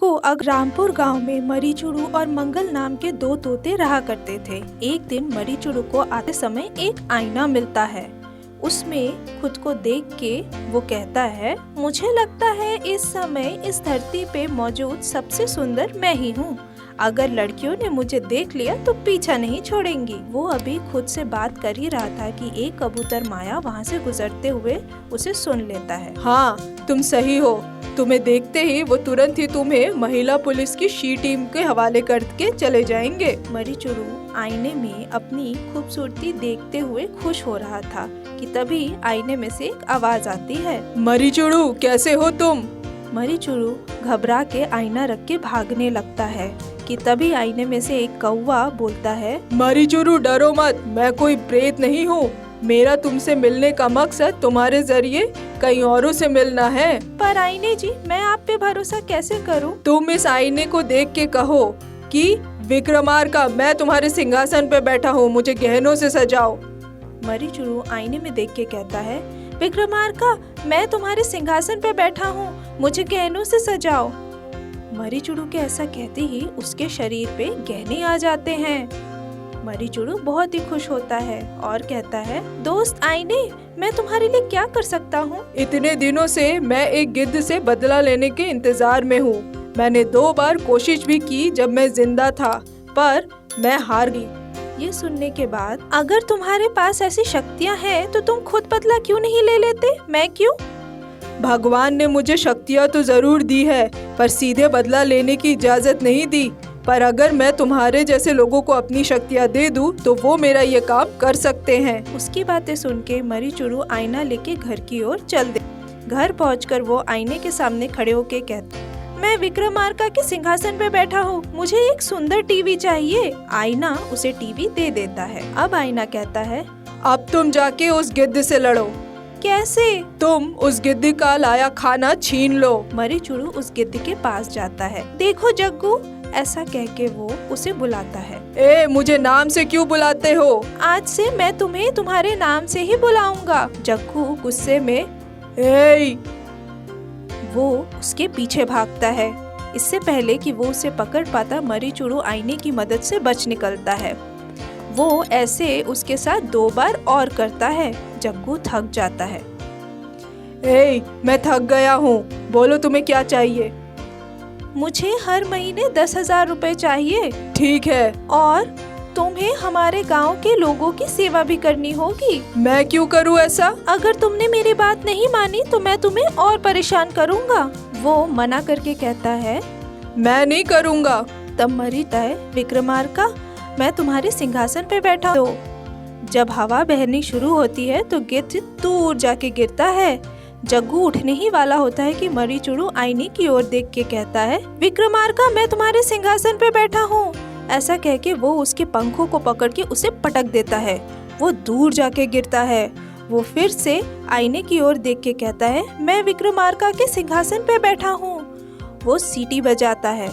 जग्गू रामपुर गांव में मरी चुड़ू और मंगल नाम के दो तोते रहा करते थे। एक दिन मरी चुड़ू को आते समय एक आईना मिलता है। उसमें खुद को देख के वो कहता है, मुझे लगता है इस समय इस धरती पे मौजूद सबसे सुंदर मैं ही हूँ। अगर लड़कियों ने मुझे देख लिया तो पीछा नहीं छोड़ेंगी। वो अभी खुद से बात कर ही रहा था कि एक कबूतर माया वहाँ से गुजरते हुए उसे सुन लेता है। हाँ, तुम सही हो। तुम्हें देखते ही वो तुरंत ही तुम्हें महिला पुलिस की शी टीम के हवाले करके चले जाएंगे। मरी चुड़ू आईने में अपनी खूबसूरती देखते हुए खुश हो रहा था कि तभी आईने में से एक आवाज आती है, मरी चुड़ू कैसे हो तुम? मरी चुड़ू घबरा के आईना रख के भागने लगता है कि तभी आईने में से एक कौवा बोलता है, मरी चुड़ू डरो मत, मैं कोई प्रेत नहीं हूँ। मेरा तुमसे मिलने का मकसद तुम्हारे जरिए कई औरों से मिलना है। पर आईने जी, मैं आप पे भरोसा कैसे करूँ? तुम इस आईने को देख के कहो कि विक्रमार्का, मैं तुम्हारे सिंहासन पे बैठा हूँ, मुझे गहनों से सजाओ। मरी चुड़ू आईने में देख के कहता है, विक्रमार्का, मैं तुम्हारे सिंहासन पे बैठा हूँ, मुझे गहनों से सजाओ। मरी चुड़ू के ऐसा कहते ही उसके शरीर पे गहने आ जाते हैं। मरी चुड़ू बहुत ही खुश होता है और कहता है, दोस्त आईने, मैं तुम्हारे लिए क्या कर सकता हूँ? इतने दिनों से मैं एक गिद्ध से बदला लेने के इंतजार में हूँ। मैंने 2 बार कोशिश भी की जब मैं जिंदा था, पर मैं हार गई। ये सुनने के बाद, अगर तुम्हारे पास ऐसी शक्तियाँ हैं तो तुम खुद बदला क्यों नहीं ले लेते? मैं क्यों? भगवान ने मुझे शक्तियाँ तो जरूर दी है, पर सीधे बदला लेने की इजाजत नहीं दी। पर अगर मैं तुम्हारे जैसे लोगों को अपनी शक्तियाँ दे दूँ तो वो मेरा ये काम कर सकते हैं। उसकी बातें सुन के मरी चुड़ू आईना लेके घर की ओर चल दे। घर पहुंचकर वो आईने के सामने खड़े होके कहता, मैं विक्रमार्का के सिंहासन पे बैठा हूँ, मुझे एक सुंदर टीवी चाहिए। आईना उसे टीवी दे देता है। अब आईना कहता है, अब तुम जाके उस गिद्ध से लड़ो। कैसे? तुम उस गिद्ध का लाया खाना छीन लो। मरी चुड़ू उस गिद्ध के पास जाता है। देखो जग्गू, ऐसा कह के वो उसे बुलाता है। ए, मुझे नाम से क्यों बुलाते हो? आज से मैं तुम्हें तुम्हारे नाम से ही बुलाऊंगा। जग्गू गुस्से में ए, वो उसके पीछे भागता है। इससे पहले कि वो उसे पकड़ पाता, मरी चुड़ू आईने की मदद से बच निकलता है। वो ऐसे उसके साथ 2 बार और करता है। जग्गू थक जाता है। ए, मैं थक गया हूँ, बोलो तुम्हें क्या चाहिए? मुझे हर महीने 10,000 रुपए चाहिए। ठीक है। और तुम्हें हमारे गांव के लोगों की सेवा भी करनी होगी। मैं क्यों करूं ऐसा? अगर तुमने मेरी बात नहीं मानी तो मैं तुम्हें और परेशान करूंगा। वो मना करके कहता है, मैं नहीं करूंगा। तब मरीता है, विक्रमार्का, मैं तुम्हारे सिंहासन पे बैठा हूँ। जब हवा बहनी शुरू होती है तो गिद्ध दूर जाके गिरता है। जग्गू उठने ही वाला होता है कि मरी चुड़ू आईने की ओर देख के कहता है, विक्रमार्का, मैं तुम्हारे सिंहासन पे बैठा हूँ। ऐसा कह के वो उसके पंखों को पकड़ के उसे पटक देता है। वो दूर जाके गिरता है। वो फिर से आईने की ओर देख के कहता है, मैं विक्रमार्का के सिंहासन पे बैठा हूँ। वो सीटी बजाता है।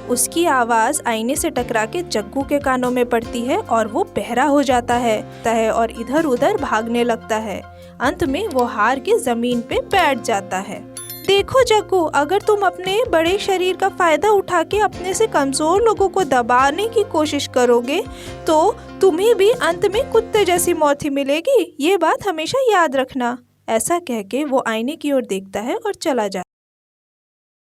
उसकी आवाज आईने से टकरा के जग्गू के कानों में पड़ती है और वो बहरा हो जाता है और इधर उधर भागने लगता है। अंत में वो हार के जमीन पे बैठ जाता है। देखो जग्गू, अगर तुम अपने बड़े शरीर का फायदा उठा के अपने से कमजोर लोगों को दबाने की कोशिश करोगे तो तुम्हें भी अंत में कुत्ते जैसी मौत ही मिलेगी। ये बात हमेशा याद रखना। ऐसा कह के वो आईने की ओर देखता है और चला जाता है।